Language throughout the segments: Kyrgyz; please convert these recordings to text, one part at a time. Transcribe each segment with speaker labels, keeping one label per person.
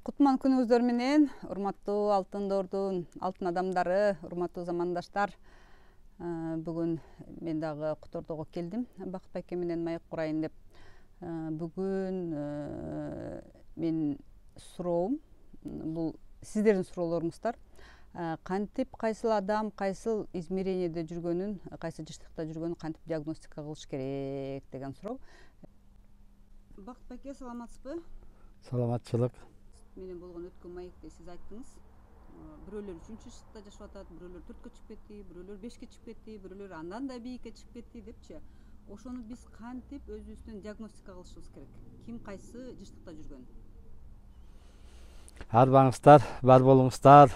Speaker 1: Кутман күнүңүздөр менен, урматтуу алтын доордун алтын адамдары, урматтуу замандаштар. Бүгүн мен дагы Котордого келдим. Бакыт байке менен маек курайын деп. Бүгүн мен суроом, бул сиздердин суроолоруңуздар. Кантип кайсыл адам кайсыл измерениеде жүргөнүн, кайсы жыштыкта жүргөнүн кантип диагностика кылыш керек деген суроо. Бакыт байке, саламатсызбы?
Speaker 2: Саламатчылык.
Speaker 1: Менен болгон өткөн маекте сиз айттыңыз, бирөөлөр 3-чү жыштыкта жашап атат, бирөөлөр 4кө чыгып кетти, бирөөлөр 5ке чыгып кетти, бирөөлөр андан да бийикке чыгып кетти депчи. Ошону биз кантип өзүбүздөн диагностика кылышыбыз керек? Ким кайсы жыштыкта жүргөн?
Speaker 2: Арбаңыздар, бар болуңуздар.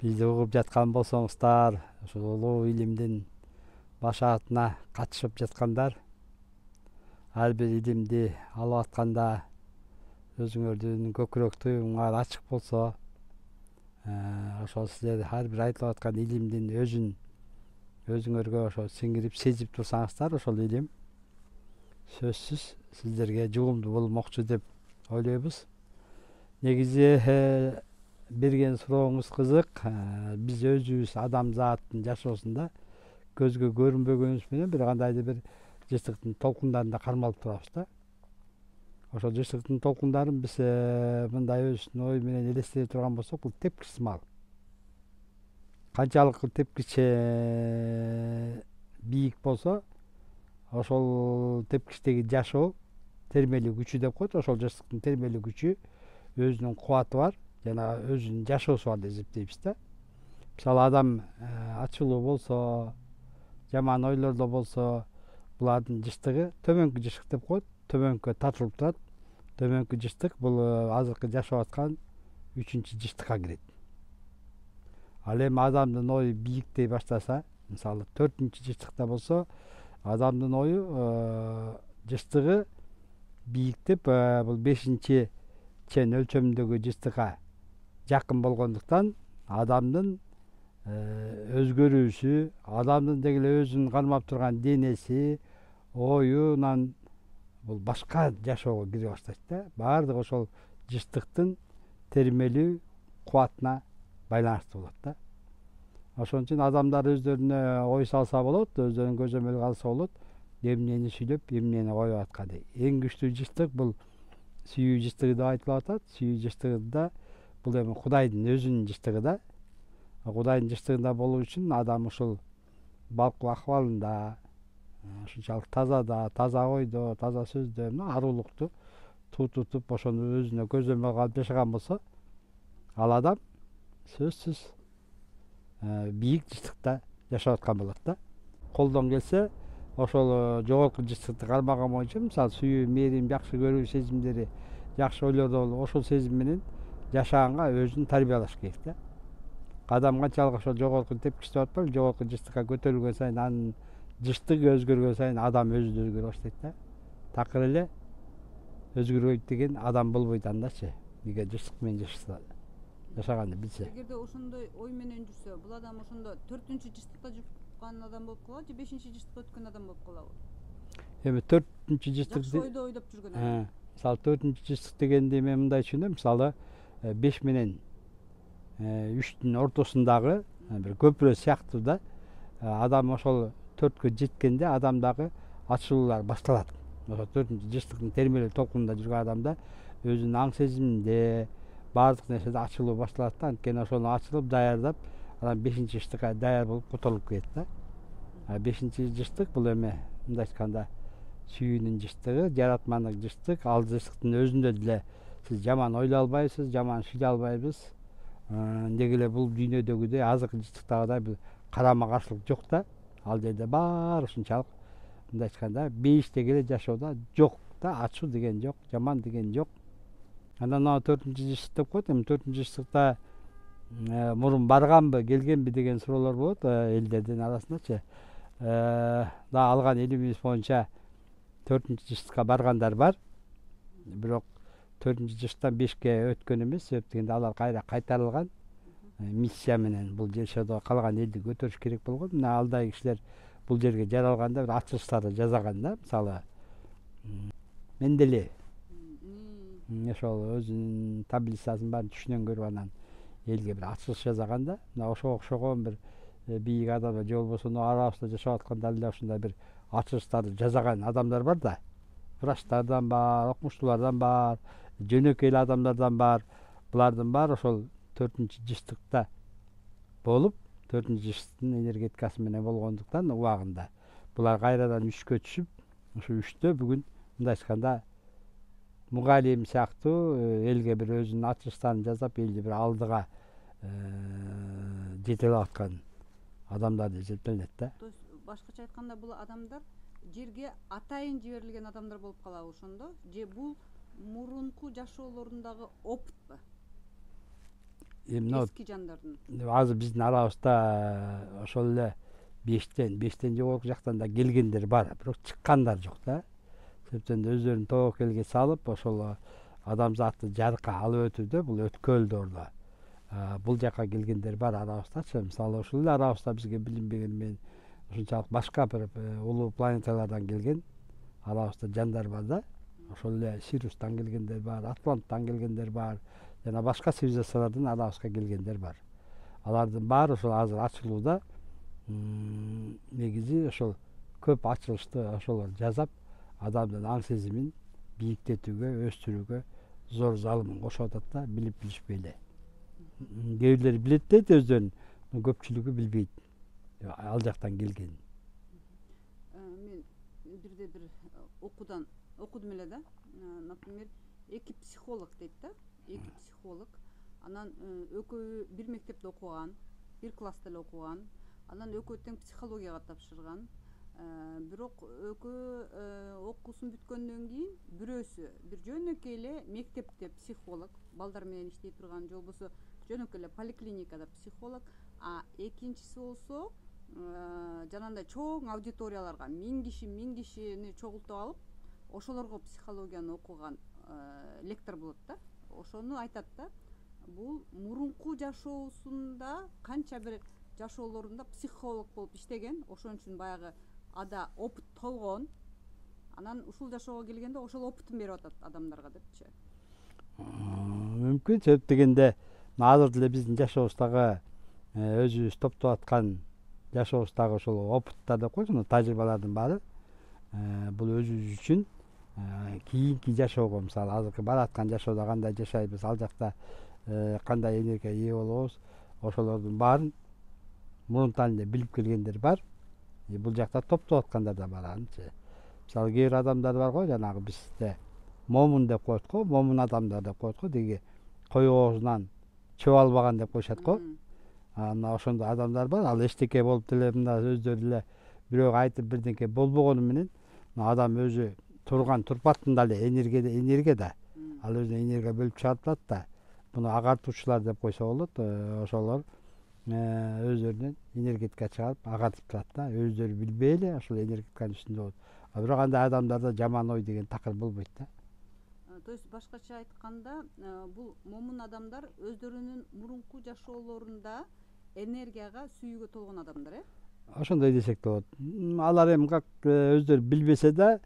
Speaker 2: Бизди угуп жаткан болсоңуздар, ушул улуу илимдин башаатына катышып жаткандар, ар бир илимди алып атканда өзүңөрдүн көкүрөк туюңар ачык болсо, ошол силер ар бир айтылып аткан илимдин өзүңөргө ошо сиңирип сезип турсаңыздар, ошол илим сөзсүз сиздерге жугумдуу болмокчу деп ойлойбуз. Негизи берген сурооңуз кызык. Биз өзүбүз адамзаттын жашоосунда көзгө көрүнбөгөнүбүз менен бир кандайдыр бир жыштыктын толкундарында кармалып турабыз да. Ошол жыштыктын толкундарын биз мындай өзүнүн ою менен элестете турган болсок, бул тепкичсиз мал. Канчалык тепкиче бийик болсо, ошол тепкичтеги жашоо термелүү күчү деп коет. Ошол жыштыктын термелүү күчү өзүнүн кубаты бар, жана өзүнүн жашоосу бар деп эсептейбиз да. Мисалы адам ачуулуу болсо, жаман ойлордо болсо, булардын жыштыгы төмөнкү жыштык деп коет. Төмөнкү тартылып турат. Төмөнкү жыштык бул азыркы жашап аткан 3-чү жыштыкка кирет. Ал эми адамдын ою бийиктей баштаса, мисалы 4-чү жыштыкта болсо, адамдын ою жыштыгы бийиктеп, бул 5-чи чен өлчөмүндөгү жыштыкка жакын болгондуктан адамдын өзгөрүүсү, адамдын деги эле өзүн кармап турган денеси, оюнан бул башка жашоого кире баштайт да. Баардыгы ошол жыштыктын термелүү кубатына байланыштуу болот да. Ошон үчүн адамдар өздөрүнө ой салса болот, өздөрүнүн көзөмөл алса болот, эмнени сүйлөп, эмнени коюп атканы. Эң күчтүү жыштык бул сүйүү жыштыгы деп айтылып атат. Сүйүү жыштыгында бул эми Кудайдын өзүнүн жыштыгы да. Кудайдын жыштыгында болуу үчүн адам ушул балкуу акыбалында, ушунчалык таза ойдо, таза сөздө, арулукту тутуп, ошону өзүнө көзөмөл кылып жашаган болсо, ал адам сөзсүз бийик жыштыкта жашап аткан болот да. Колдон келсе, ошол жогорку жыштыкты кармаган боюнча, мисалы сүйүү, мээрим, жакшы көрүү сезимдери, жакшы ойлордо болуп, ошол сезим менен жашаганга өзүн тарбиялаш керек да. Адам канчалык ошол жогорку тепкич деп атпайбы, жогорку жыштыкка көтөрүлгөн сайын, анын жыштыгы өзгөргөн сайын адам өзү да өзгөрө баштайт да. Такыр эле өзгөрбөйт деген адам болбойт андачы. Эгер жыштык менен жашаганды билсе.
Speaker 1: Эгерде ошондой ой менен жүрсө, бул адам ошондо 4-чү жыштыкта жүргөн адам болуп калабы же 5-чи жыштыкка өткөн адам болуп калабы?
Speaker 2: Эми 4-чү жыштык
Speaker 1: жакшы ойдо ойлоп жүргөн адам.
Speaker 2: Мисалы 4-чү жыштык дегенди мен мындай түшүнөм. Мисалы 5 менен 3-түн ортосундагы бир көпүрө сыяктуу да. Адам ошол 4кө жеткенде адамдагы ачуулар башталат. Ошо 4-чү жыштыктын термелүү толкунунда жүргөн адамда өзүнүн аң сезиминде, баардык нерседе ачылуу башталат да. Анткени ошону ачылып, даярдап, анан 5-чи жыштыкка даяр болуп котолуп кетет да. 5-чи жыштык бул эми мындай айтканда сүйүүнүн жыштыгы, жаратмандык жыштык. Ал жыштыктын өзүндө деле сиз жаман ойлой албайсыз, жаман сүйлөй албайбыз. Деги эле бул дүйнөдөгүдөй азыркы жыштыктагыдай бир карама каршылык жок да. Ал жерде баары ушунчалык мындай айтканда бейиштеги эле жашоодо жок да, ачуу деген жок, жаман деген жок. Анан 4-чү жыштык деп коет. Эми 4-чү жыштыкта мурун барганбы, келгенби деген суроолор болот элдердин арасындачы. Да алган илимибиз боюнча 4-чү жыштыкка баргандар бар. Бирок 4-чү жыштыктан 5ке өткөн эмес, себеп дегенде алар кайра кайтарылган миссия менен бул жашоодо калган элди көтөрүш керек болгон. Мына алдай кишилер бул жерге жаралганда бир ачылыштарды жасаган да. Мисалы Менделеев. ошол өзүнүн таблицасын баарын түшүнөн көрүп анан элге бир ачылыш жасаган да. Мына ошого окшогон бир бийик адамдар же болбосо арабызда жашап аткан дал эле ушундай бир ачылыштарды жасаган адамдар бар да. Врачтардан бар, окумуштуулардан бар, жөнөкөй эле адамдардан бар. Булардын баары ошол 4-жыштыкта болуп, 4-жыштын энергетикасы менен болгондуктан убагында булар кайрадан 3кө түшүп, ошо 3тө бүгүн мындай айтканда мугалим сыяктуу элге бир өзүнүн ачылыштарын жасап, элди бир алдыга жетелеп аткан адамдар деп эсептелинет да.
Speaker 1: То есть башкача айтканда бул адамдар жерге атайын жиберилген адамдар болуп калабы ошондо, же бул мурунку жашоолорундагы опытпы? Эски жандардын.
Speaker 2: Азыр биздин арабызда ошол эле 5тен жогорку жактан да келгендер бар, бирок чыккандар жок да. Себептен өздөрүнүн тобокелге салып, ошол адамзатты жарыкка алып өтүүдө бул өткөлдөрдө бул жака келгендер бар арабыздачы. Мисалы ушул эле арабызда бизге билинбеген менен ушунчалык башка бир улуу планеталардан келген арабызда жандар бар да. Ошол эле Сирустан келгендер бар, Атланттан келгендер бар, жана башка цивилизациялардан арабызга келгендер бар. Алардын баары ошол азыр ачылууда. Негизи ошол көп ачылышты ошолор жасап, адамдын аң сезимин бийиктетүүгө, өстүрүүгө зор залымын кошуп атат да, билип билишпей эле. Кээ бирлери билет дейт өздөрүн, көпчүлүгү билбейт. Ал жактан келген.
Speaker 1: Мен бирде бир окудум эле да. Например, 2 психолог дейт да. 2 психолог. Анан экөө бир мектепте окуган, бир класста эле окуган. Анан экөө тең психологияга тапшырган. Бирок экөө окуусун бүткөндөн кийин бирөөсү бир жөнөкөй эле мектепте психолог, балдар менен иштей турган, же болбосо жөнөкөй эле поликлиникада психолог, а экинчиси болсо жанагындай чоң аудиторияларга 1000 кишини чогултуп алып, ошолорго психологияны окуган лектор болот да. Ошону айтат да, бул мурунку жашоосунда канча бир жашоолорунда психолог болуп иштеген, ошон үчүн баягы ада опыт толгон. Анан ушул жашоого келгенде ошол опытын берип атат адамдарга депчи.
Speaker 2: Мүмкүн, себеп дегенде азыр деле биздин жашообуздагы өзүбүз топтоп аткан жашообуздагы ошол опыттар деп койсу, тажрыйбалардын баары бул өзүбүз үчүн кийинки жашоого, мисалы азыркы бараткан жашоодо кандай жашайбыз, ал жакта кандай энергияга ээ болобуз, ошолордун баарын мурунтан эле билип келгендер бар. Бул жакта топтоп аткандар да бар анчы. Мисалы кээ бир адамдар бар го, жанагы бизде момун деп коет го, момун адамдар деп коет го, деги кой оозунан чөп албаган деп коюшат го. Мына ошондой адамдар бар. Ал эчтеке болуп деле мына өздөрү эле бирөөгө айтып бирдеңке болбогону менен адам өзү турган турпатында эле энергия да. Ал өзүнө энергия бөлүп чыгарып турат да. Буну агартуучулар деп койсо болот. Ошолор өздөрүнөн энергетика чыгарып агартып турат да. Өздөрү билбей эле ошол энергетиканын үстүндө болот. Бирок андай адамдарда жаман ой деген такыр болбойт да.
Speaker 1: То есть башкача айтканда, бул момун адамдар өздөрүнүн мурунку жашоолорунда энергияга, сүйүүгө толгон адамдар,
Speaker 2: Ошондой десек да болот. Алар эми как өздөрү билбесе да,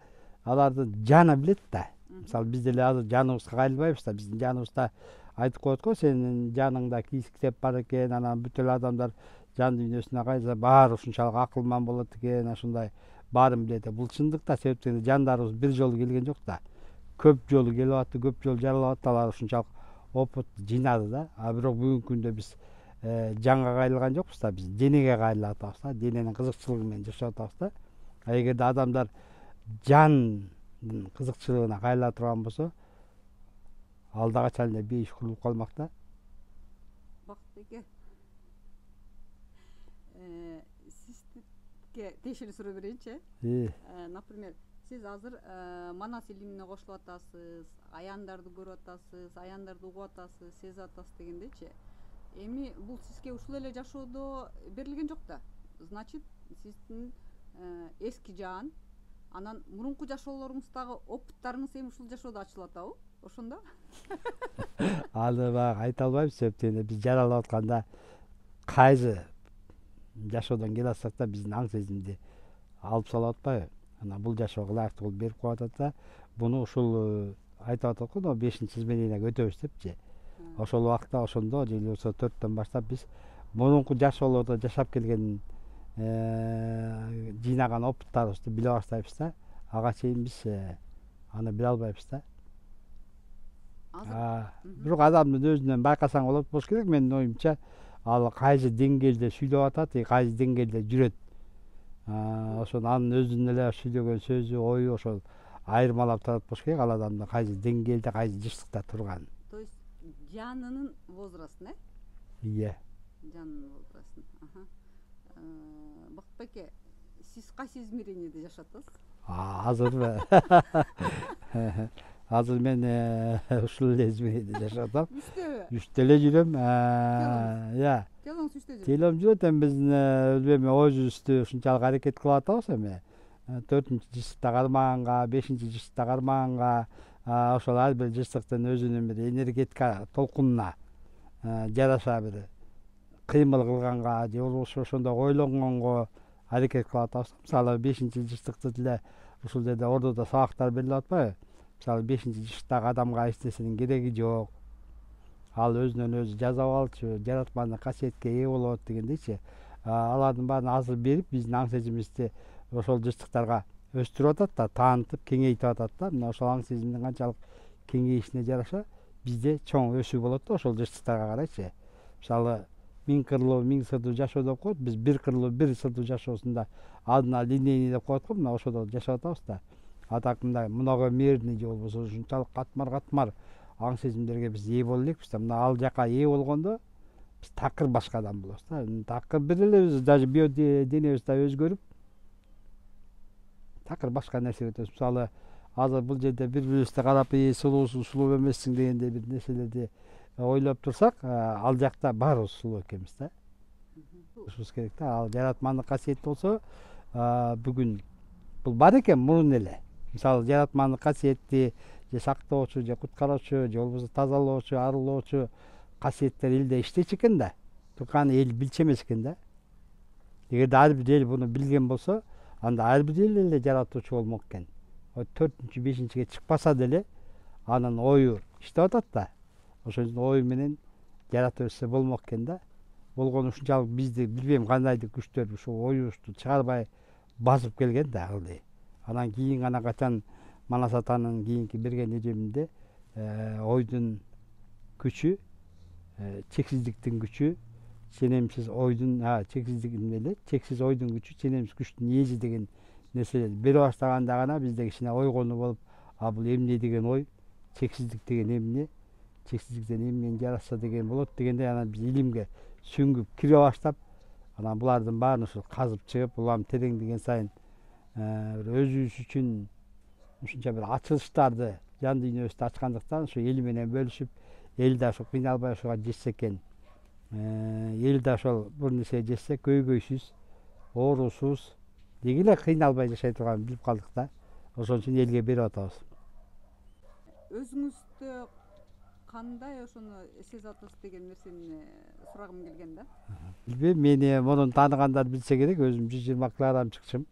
Speaker 2: алардын жаны билет да. Мисалы биз деле азыр жаныбызга кайрылбайбыз да. Биздин жаныбызда айтып коет го, сенин жаныңда кийсиктеп бар экен, анан бүт эле адамдар жан дүйнөсүнө кайрылса баары ушунчалык акылман болот экен, ушундай баарын билет. Бул чындык да, себептен жандарыбыз бир жолу келген жок да. Көп жолу келип атты, көп жолу жаралап атты, алар ушунчалык опыт жыйнады да. Бирок бүгүнкү күндө биз жанга кайрылган жокпуз да, биз денеге кайрылып атабыз да, дененин кызыкчылыгы менен жашап атабыз да. Эгерде адамдар жандын кызыкчылыгына кайрыла турган болсо, алда качан эле бейиш курулуп калмак да.
Speaker 1: Бактыке, сизге тиешелүү суроо берейинчи. Например, сиз азыр манас илимине кошулуп атасыз, аяндарды көрүп атасыз, аяндарды угуп атасыз, сезип атасыз дегендейчи. Эми бул сизге ушул эле жашоодо берилген жок да. Значит, сиздин эски жан, анан мурунку жашоолоруңуздагы опыттарыңыз эми ушул жашоодо ачылып атабы? Ошондо?
Speaker 2: Аны баягы айта албайбыз, себептен биз жаралып атканда кайсы жашоодон келе атсак да биздин аң сезимди алып салып атпайбы? Анан бул жашоого ылайыктуу кылып берип коюп атат да. Буну ушул айтып атат го, 5-чи измененияга өтөбүз депчи. Ошол убакта ошондо же болбосо 4-төн баштап биз мурунку жашоолордо жашап келген жыйнаган опыттарыбызды биле баштайбыз да. Ага чейин биз аны биле албайбыз да. Бирок адамдын өзүнөн байкасаң болот болуш керек. Менин оюмча ал кайсы деңгээлде сүйлөп атат, кайсы деңгээлде жүрөт. Ошону анын өзүнүн эле сүйлөгөн сөзү, ою ошол айырмалап турат болуш керек. Ал адамдын кайсы деңгээлде, кайсы жыштыкта турганын.
Speaker 1: То есть жанынын возрастын,
Speaker 2: Iya.
Speaker 1: Жанынын возрастын. Бакыт байке, сиз кайсы измеренияда жашап атасыз?
Speaker 2: Азыр азыр мен ушул эле измеренияда жашап атам. Үчтө эле жүрөм. Iya.
Speaker 1: Телоңуз үчтө жүрөт.
Speaker 2: Телом жүрөт, эми биздин эми ойубузду ушунчалык аракет кылып атабыз эми. 4-чү жыштыкта кармаганга, 5-чи жыштыкта кармаганга, ошол ар бир жыштыктын өзүнүн бир энергетика толкунуна жараша бир кыймыл кылганга же болбосо ошондой ойлонгонго аракет кылып атабыз. Мисалы 5-чи жыштыкты деле ушул жерде ордодо сабактар берилип атпайбы? Мисалы 5-чи жыштагы адамга эч нерсенин кереги жок. Ал өзүнөн өзү жасап алчу, жаратмандык касиетке ээ болот дегендейчи. Алардын баарын азыр берип, биздин аң сезимибизди ошол жыштыктарга өстүрүп атат да, таанытып, кеңейтип атат да. Мына ошол аң сезимдин канчалык кеңейишине жараша бизде чоң өсүү болот да ошол жыштыктарга карайчы. Мисалы 1000 кырлуу, 1000 сырдуу жашоо деп коет. Биз 1 кырлуу, 1 сырдуу жашоосунда алдына линейный деп коет го. Мына ошодо жашап атабыз да. Атак мындай многомерный же болбосо ушунчалык катмар аң сезимдерге биз ээ боло элекпиз да. Мына ал жака ээ болгондо биз такыр башка адам болобуз да. Такыр бир элебиз, даже биоденебиз да өзгөрүп такыр башка нерсеге өтөбүз. Мисалы азыр бул жерде бири-бирибизди карап, сулуусуң, сулуу эмессиң дегендей бир нерселерди ойлоп турсак, ал жакта баарыбыз сулуу экенбиз да. Ушубуз керек да. Ал жаратмандык касиет болсо, бүгүн бул бар экен мурун эле. Мисалы жаратмандык касиетти же сактоочу, же куткаруучу, же болбосо тазалоочу, арылоочу касиеттер элде иштечү экен да. Бирок аны эл билчү эмес экен да. Эгерде ар бир эл буну билген болсо, анда ар бир эл эле жаратуучу болмок экен. 4-чү, 5-чиге чыкпаса деле анын ою иштеп атат да. Ошонун ою менен жарата берсе болмок экен да. Болгону ушунчалык бизди билбейм кандайдыр күчтөр ушул оюбузду чыгарбай басып келген да ылдый. Анан кийин гана качан Манас атанын кийинки берген эжеминде ойдун күчү, чексиздиктин күчү, ченемсиз ойдун чексиздигин эле, чексиз ойдун күчү, ченемсиз күчтүн ээси деген нерселерди бере баштаганда гана бизде кичине ойгонуу болуп, бул эмне деген ой, чексиздик деген эмне, чексиздиктен эмнени жаратса деген болот дегендей анан биз илимге сүңгүп кире баштап, анан булардын баарын ушул казып чыгып, улам тереңдеген сайын өзүбүз үчүн ушунча бир ачылыштарды жан дүйнөбүздү ачкандыктан ушу эл менен бөлүшүп, эл да ошо кыйналбай ошого жетсе экен. Эл да ошол бир нерсеге жетсе көйгөйсүз, оорусуз, деги эле кыйналбай жашай турганын билип калдык да. Ошон үчүн элге берип атабыз.
Speaker 1: Өзүңүздө кандай ошону сезип атасыз деген нерсени сурагым келген да.
Speaker 2: Билбейм, мени мурун тааныгандар билсе керек, өзүм 120 килограмм чыкчым.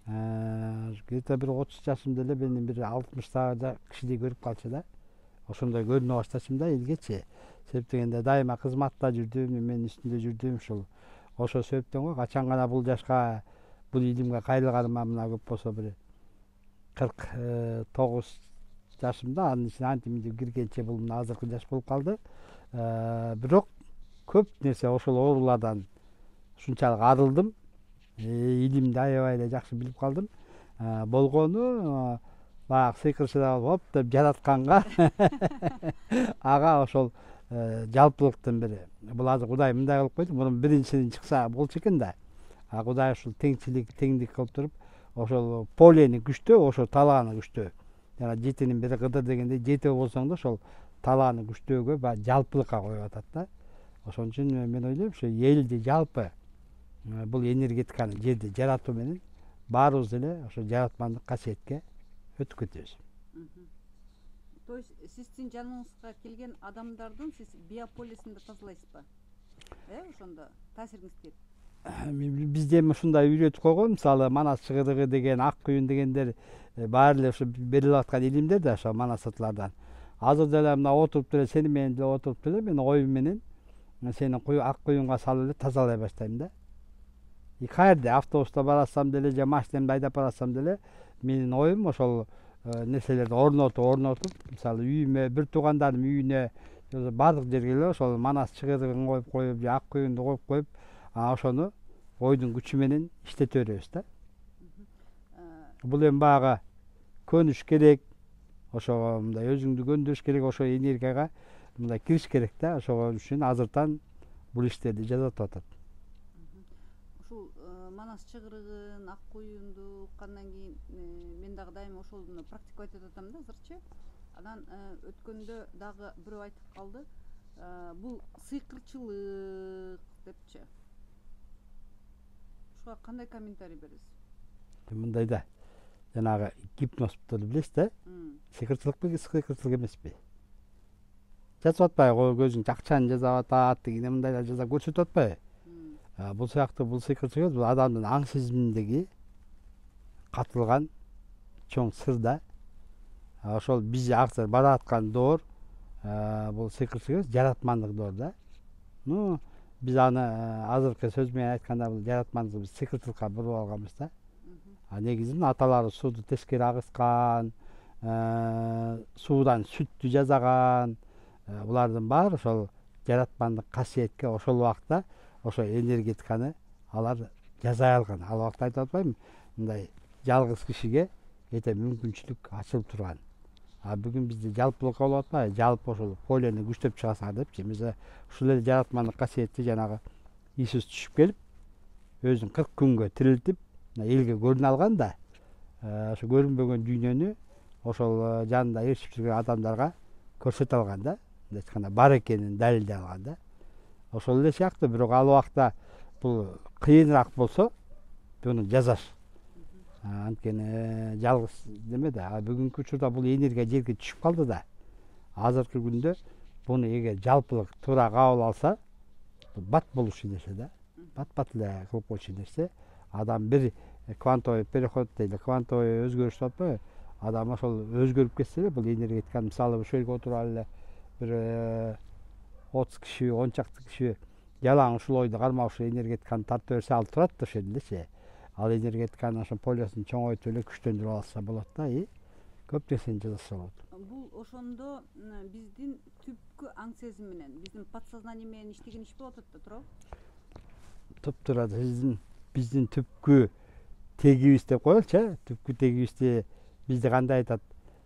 Speaker 2: Где-то бир 30 жашымда эле мени бир 60 кишидей көрүп калчу да. Ошондой көрүнө баштачумун да элгечи. Себеп дегенде дайыма кызматта жүрдүм, мен үстүндө жүрдүм ушул. Ошол себептен го качан гана бул жашка, бул илимге кайрылганыма мына көп болсо бир 49 жашымда, анын ичине антиминдеп киргенче бул мына азыркы жаш болуп калды. Бирок көп нерсе ошол оорулардан ушунчалык арылдым. Илимди аябай эле жакшы билип калдым. Болгону баягы сыйкырчыда болуп деп жаратканга ага ошол жалпылыктын бири. Бул азыр Кудай мындай кылып койду. Мурун биринчиден чыкса болчу экен да. Кудай ушул теңчилик, теңдик кылып туруп, ошол полени күчтөө, ошол талааны күчтөө. Жана жетинин бири кыдыр дегендей, жети болсоң да ошол талааны күчтөөгө баягы жалпылыкка коюп атат да. Ошон үчүн мен ойлойм, ушу элди жалпы бул энергетиканы жерди жаратуу менен баарыбыз эле ошо жаратмандык касиетке өтүп кетебиз.
Speaker 1: То есть сиздин жаныңызга келген адамдардын сиз биополисинде тазалайсызбы? Ошондо таасириңиз тиет.
Speaker 2: бизде эми ушундай үйрөтүп койгон, мисалы манас чыгырыгы деген, ак күйүн дегендер баары эле ушу берилип аткан илимдер да ошо манас аталардан. Азыр деле мына отуруп деле сени менен деле отуруп деле мен оюм менен сени ак күйүнгө салып эле тазалай баштайм да. Каерде автобуста барасам деле же машинамды айдап барасам деле менин оюм ошол нерселерди орнотуп, мисалы үйүмө, бир туугандарымдын үйүнө, баардык жерге эле ошол манас чыгырыгын коюп же ак күйүндү коюп, ошону ойдун күчү менен иштете беребиз да. Бул эми баягы көнүш керек, ошого мындай өзүңдү көндүрүш керек, ошо энергияга мындай кириш керек да. Ошого үчүн азыртан бул иштерди жасап атат.
Speaker 1: Ушул манас чыгырыгын, ак күйүндү уккандан кийин мен дагы дайыма ошону практиковать этип атам да азырчы. Анан өткөндө дагы бирөө айтып калды, бул сыйкырчылык депчи. Ушуга кандай комментарий бересиз?
Speaker 2: Мындай да, жанагы гипнозду билесиз да? Сыйкырчылыкпы, сыйкырчылык эмеспи? Жасап атпайбы, көзүң акчаны жасап атат деген мындай жасап көрсөтүп атпайбы? Бул сыяктуу бул сыйкырчылык, бул адамдын аң сезиминдеги катылган чоң сыр да. Ошол биз азыр бараткан доор бул сыйкырчылык жаратмандык доор да. Биз аны азыркы сөз менен айтканда бул жаратмандык биз сыйкырчылыкка буруп алганбыз да. Негизинен аталары сууду тескери агызган, суудан сүттү жасаган, булардын баары ошол жаратмандык касиетке ошол убакта ошо энергетиканы алар жасай алган. Ал убакта айтып атпаймынбы, мындай жалгыз кишиге эте мүмкүнчүлүк ачылып турган. Бүгүн бизде жалпылыкка болуп атпайбы? Жалпы ошол полени күчтөп чыгасыңар депчи. Мисалы ушул эле жаратмандык касиетти жанагы Иисус түшүп келип, өзүн 40 күнгө тирилтип, элге көрүнө алган да. Ошо көрүнбөгөн дүйнөнү ошол жанында ээрчип жүргөн адамдарга көрсөтө алган да. Мындай айтканда бар экенин далилдей алган да. Ошол эле сыяктуу, бирок ал убакта бул кыйыныраак болсо, буну жасаш. Анткени жалгыз неме да. Бүгүнкү учурда бул энергия жерге түшүп калды да. Азыркы күндө буну эгер жалпылык туура кабыл алса, бат болушу нерсе да. Бат эле кылып койчу нерсе. Адам бир квантовый переход дейли, квантовый өзгөрүш деп атпайбы? Адам ошол өзгөрүп кетсе эле бул энергетиканы, мисалы ушул жерге отуруп эле бир 30 киши, 10 чакты киши жалаң ушул ойду кармап ушул энергетиканы тартып берсе, ал турат да ошол жерде. Ал энергетиканын ошо полюсун чоңойтуп эле күчтөндүрүп алса болот да. Көп нерсени жасаса болот.
Speaker 1: Бул ошондо биздин түпкү аң сезим менен, биздин подсознание менен иштеген иш болуп атат да, туурабы?
Speaker 2: Туптура биздин түпкү тегибиз деп коелучу, түпкү тегибизди бизди кандай айтат?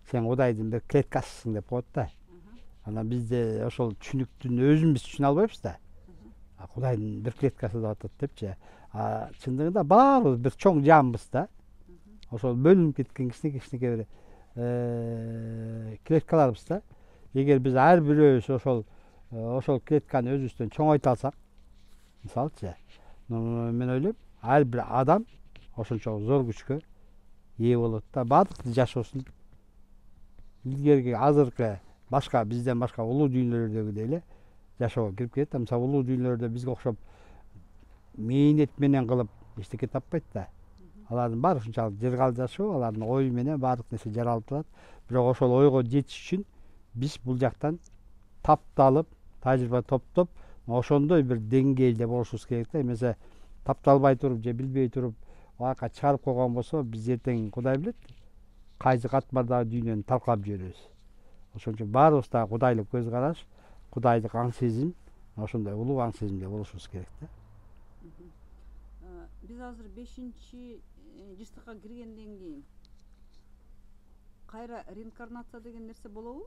Speaker 2: Сен Кудайдын бир клеткасысың деп коет да. Анан бизде ошол түшүнүктүн өзүн биз түшүнө албайбыз да. Кудайдын бир клеткасы деп атат депчи. Чындыгында баарыбыз бир чоң жамбыз да. Ошол бөлүнүп кеткен кичинекей бир клеткаларбыз да. Эгер биз ар бирөөбүз ошол клетканы өзүбүздөн чоңойто алсак, мисалычы, мен ойлойм, ар бир адам ошончо зор күчкө ээ болот да. Баардык жашоосун илгерки азыркы башка бизден башка улуу дүйнөлөрдөгүдөй эле жашоого кирип кетет да. Мисалы улуу дүйнөлөрдө бизге окшоп мээнет менен кылып эчтеке таппайт да. Алардын баары ушунчалык жыргалдашуу, алардын ою менен баардык нерсе жаралып турат. Бирок ошол ойго жетиш үчүн биз бул жактан тапталып, тажрыйба топтоп, ошондой бир деңгээлде болушубуз керек да. Эмесе тапталбай туруп же билбей туруп аяка чыгарып койгон болсо, биз эртең Кудай билет, кайсы катмардагы дүйнөнү талкалап жиберебиз. Ошон үчүн баарыбызда кудайлык көз караш, кудайлык аң сезим, ошондой улуу аң сезимде болушубуз керек да.
Speaker 1: Биз азыр 5-жыштыкка киргенден кийин кайра реинкарнация деген нерсе болобу?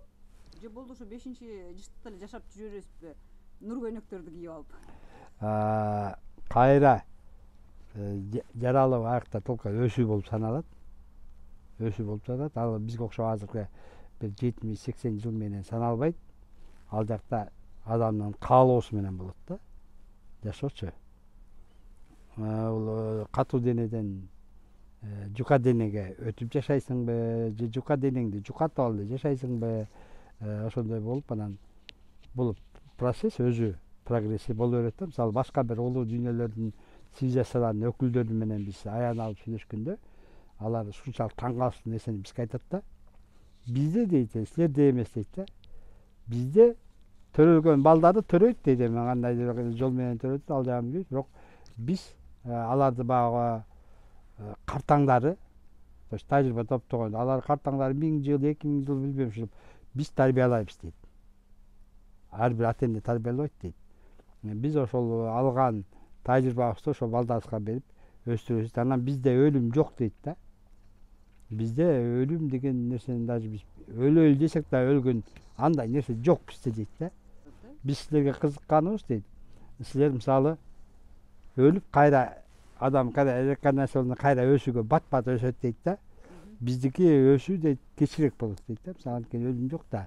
Speaker 1: Же болду ушу 5-жыштыкта эле жашап жүрө бересизби? Нур көйнөктөрдү кийип алып.
Speaker 2: Кайра жаралып аякта толко өсүү болуп саналат. Ал бизге окшоп азыркы бир 70-80 жыл менен саналбайт. Ал жакта адамдын каалоосу менен болот да. Жашоочу. Бул катуу денеден жука денеге өтүп жашайсыңбы, же жука денеңди жукатып алып жашайсыңбы? Ошондой болуп анан бул процесс өзү прогресси боло берет да. Мисалы башка бир улуу дүйнөлөрдүн цивилизациялардын өкүлдөрү менен биз аян алып сүйлөшкөндө алар ушунчалык таң калыштуу нерсени бизге айтат да, бизде дейт, силерде эмес дейт да, бизде төрөлгөн балдары төрөйт дейт, эми кандайдыр жол менен төрөйт, ал жагын билбейт, бирок биз аларды баягы картаңдары, тажрыйба топтогон, алар картаңдары 1000 жыл, 2000 жыл билбейм ушул биз тарбиялайбыз дейт. Ар бир ата эне тарбиялабайт дейт. Биз ошол алган тажрыйбабызды ошол балдарыбызга берип өстүрөбүз. Анан бизде өлүм жок дейт да. Бизде өлүм деген нерсени даже биз өлөлү десек да өлгөн андай нерсе жок бизде дейт да. Биз силерге кызыкканыбыз дейт. Силер мисалы өлүп кайра адам кайра реинкарнацияланып кайра өсүүгө бат өсөт дейт да. Биздики өсүү дейт кечирээк болот дейт да. Мисалы анткени өлүм жок да.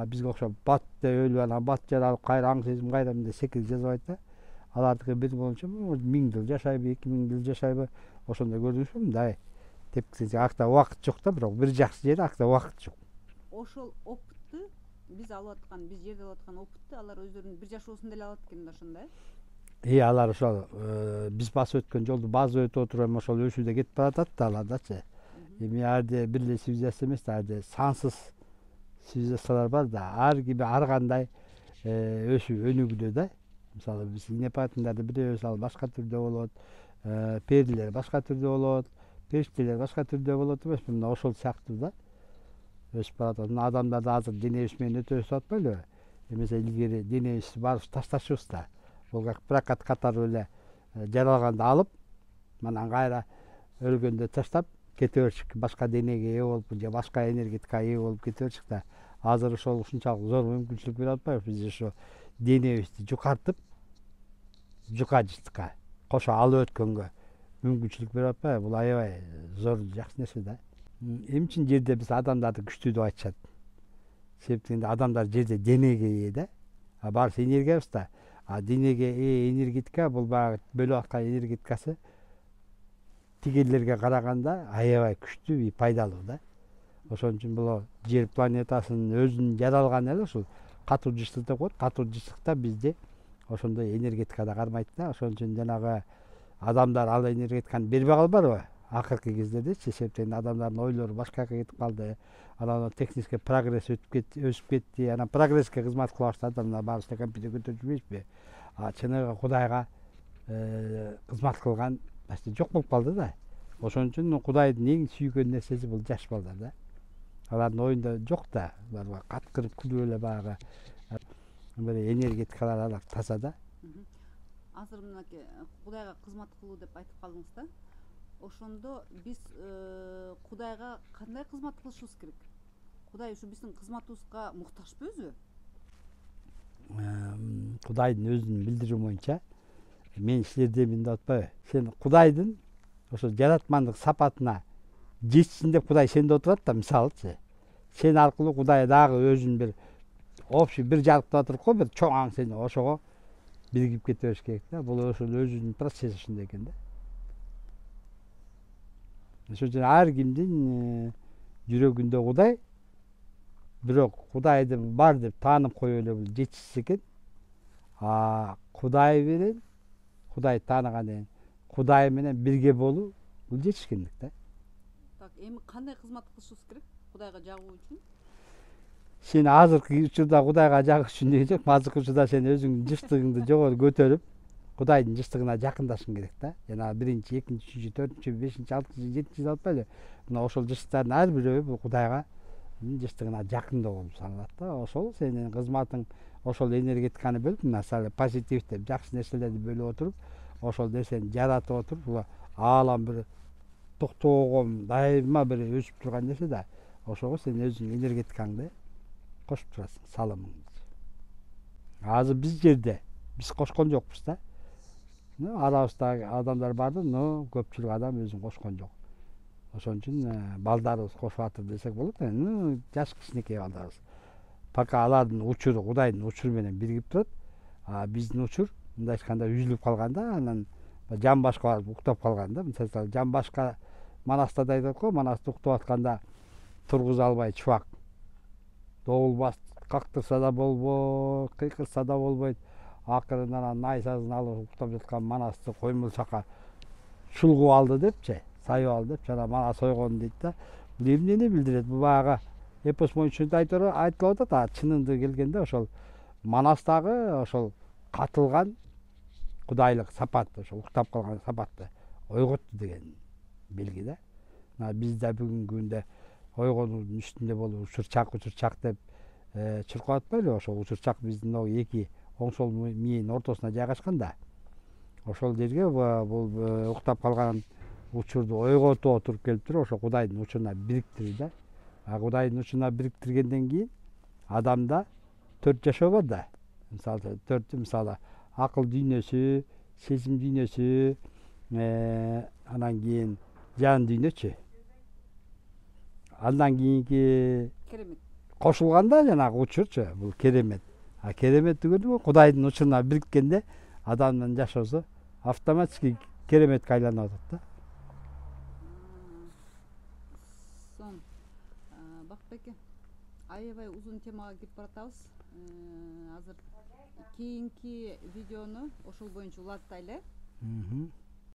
Speaker 2: Бизге окшоп бат деп өлүп анан бат жаралып кайра аң сезим кайра мындай секирип жазбайт да. Алардыкы бир боюнча 1000 жыл жашайбы, 2000 жыл жашайбы, ошондой көрүнүшү мындай. Тепкиси акта убакыт жок да, бирок бир жакшы жери акта убакыт жок.
Speaker 1: Ошол опытты биз алып аткан, биз жерде алып аткан опытты алар өздөрүнүн бир жашоосунда эле алат экен да, ошондой.
Speaker 2: Алар ошол биз басып өткөн жолду базып өтүп отуруп эми ошол өсүүдө кетип баратат да алардачы. Эми арде бир эле цивилизация эмес да, арде сансыз цивилизациялар бар да, ар кандай өсүү өнүгүүдө да. Мисалы биз инепатындарды билебиз, ал башка түрдө болот, перилер башка түрдө болот, периштелер башка түрдө болот эмеспи, мына ошол сыяктуу да өсүп баратат. Мына адамдарды азыр денебиз менен өтөбүз деп атпайлыбы? Эмесе илгери денебизди баарыбыз ташташыбыз да. Бул как прокат катары эле жаралганда алып, анан кайра өлгөндө таштап кете берчүк, башка денеге ээ болуп же башка энергетикага ээ болуп кете берчүк да. Азыр ошол ушунчалык зор мүмкүнчүлүк берип атпайбы? Биз ошо денебизди жукартып, жука жыштыкка кошо алып өткөнгө мүмкүнчүлүк берип атпайбы? Бул аябай зор жакшы нерсе да. Эмне үчүн жерде биз адамдарды күчтүү деп айтышат? Себеби адамдар жерде денеге ээ да. Баарыбыз энергиябыз да. Денеге ээ энергетика бул баягы бөлүп аткан энергетикасы тигелерге караганда аябай күчтүү, пайдалуу да. Ошон үчүн бул жер планетасынын өзүнүн жаралганы эле ушул катуу жыштык деп коет. Катуу жыштыкта бизде ошондой энергетика да кармайт да. Ошон үчүн жанагы адамдар ал энергетиканы бербей калбадыбы акыркы кездердечи? Себептен адамдардын ойлору башкака кетип калды. Анан технический прогресс өсүп кетти. Анан прогресске кызмат кыла баштады. Мына баарыбыз компьютер көтөрүп жүрбөйбүзбү? Чыныгы Кудайга кызмат кылган нерсе жок болуп калды да. Ошон үчүн Кудайдын эң сүйгөн нерсеси бул жаш балдар да. Алардын оюнда жок да. Алар каткырып күлүп эле баягы бир энергетикалар алар таза да.
Speaker 1: Азыр мынакей Кудайга кызмат кылуу деп айтып калдыңыз да. Ошондо биз Кудайга кандай кызмат кылышыбыз керек? Кудай ушу биздин кызматыбызга муктажбы өзү?
Speaker 2: Кудайдын өзүнүн билдирүү боюнча мен силердемин деп атпайбы? Сен Кудайдын ошо жаратмандык сапатына жетсин деп Кудай сенде отурат да, мисалычы. Сен аркылуу Кудай дагы өзүнүн бир общий бир жарыктап атырып го, бир чоң аң сени ошого биригип кете бериш керек да. Бул ошол өзүнүн процесси ушундай экен да. Ошон үчүн ар кимдин жүрөгүндө Кудай, бирок Кудайды бар деп таанып коюп эле бул жетишсиз экен. Кудай менен, Кудайды тааныгандан кийин Кудай менен бирге болуу бул жетишкендик да.
Speaker 1: Так, эми кандай кызмат кылышыбыз керек Кудайга жагуу үчүн?
Speaker 2: Сен азыркы учурда Кудайга жагыш үчүн деген жок, азыркы учурда сен өзүңдүн жыштыгыңды жогору көтөрүп, Кудайдын жыштыгына жакындашың керек да. Жана 1-чи, 2-чи, 3-чү, 4-чү, 5-чи, 6-чы, 7-чи деп атпайлы. Мына ошол жыштыктардын ар бирөө бул Кудайга жыштыгына жакындоо болуп саналат да. Ошол сенин кызматың ошол энергетиканы бөлүп, мисалы позитив деп жакшы нерселерди бөлүп отуруп, ошол нерсени жаратып отуруп, бул аалам бир токтогон, дайыма бир өсүп турган нерсе да. Ошого сен өзүңдүн энергетикаңды кошуп турасың, салымыңды. Азыр биз жерде биз кошкон жокпуз да. Арабызда адамдар бар да, но көпчүлүк адам өзүн кошкон жок. Ошон үчүн балдарыбыз кошуп атыр десек болот. Жаш кичинекей балдарыбыз. Пока алардын учуру Кудайдын учуру менен биригип турат. Биздин учур мындай айтканда үзүлүп калганда, анан жан башка барып уктап калганда, мисалы жан башка Манаста да айтат го, Манаста уктап атканда тургуза албай чубак. Доол кактырса да болбойт, кыйкырса да болбойт. акырында анан найсасын алып уктап жаткан манасты коймулчакка чулгуп алды депчи, сайып алды деп жана манас ойгон дейт да. Бул эмнени билдирет? Бул баягы эпос боюнча айтылып атат, а чынында келгенде ошол манас дагы ошол катылган кудайлык сапат, ошол уктап калган сапатты ойготту деген белги да. Мына биз да бүгүнкү күндө ойгонуунун үстүндө болуп учурчак деп чуркап атпайлыбы? Ошол учурчак биздин эки оң сол мээнин ортосуна жайгашкан да. Ошол жерге бул уктап калган учурду ойготуп отуруп келип туруп ошо Кудайдын учуруна бириктирүү да. А Кудайдын учуруна бириктиргенден кийин адамда 4 жашоо бар да. Мисалы акыл дүйнөсү, сезим дүйнөсү, анан кийин жан дүйнөчү. Андан кийинки
Speaker 1: керемет
Speaker 2: кошулганда жанагы учурчу, бул керемет. А керемет дегенде Кудайдын учуруна бириккенде адамдын жашоосу автоматически кереметке айланып атат да.
Speaker 1: Сон Бакытбек аябай узун темага кирип баратабыз. Азыр кийинки видеону ошол боюнча улантайлы.